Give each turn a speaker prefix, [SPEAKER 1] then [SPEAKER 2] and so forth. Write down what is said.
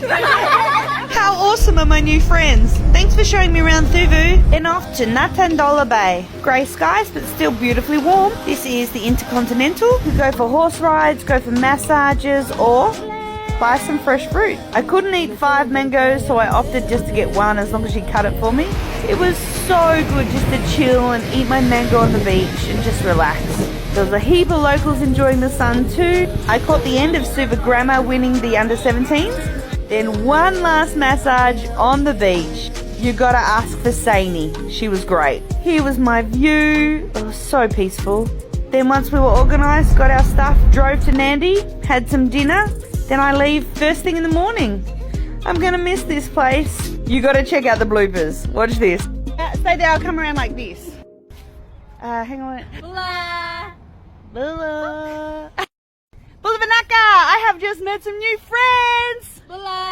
[SPEAKER 1] How awesome are my new friends? Thanks for showing me around Thuvu. Then off to Natandola Bay. Grey skies but still beautifully warm. This is the Intercontinental. You go for horse rides, go for massages or buy some fresh fruit. I couldn't eat 5 mangoes, so I opted just to get 1 as long as she cut it for me. It was so good just to chill and eat my mango on the beach and just relax. There was a heap of locals enjoying the sun too. I caught the end of Super Grandma winning the under 17s. Then one last massage on the beach. You gotta ask for Saini. She was great. Here was my view. It was so peaceful. Then once we were organised, got our stuff, drove to Nandi, had some dinner. Then I leave first thing in the morning. I'm gonna miss this place. You gotta check out the bloopers. Watch this. Stay there, I'll come around like this. Hang on. Bula! Bula! Bula Vanaka! I have just met some new friends! Bula!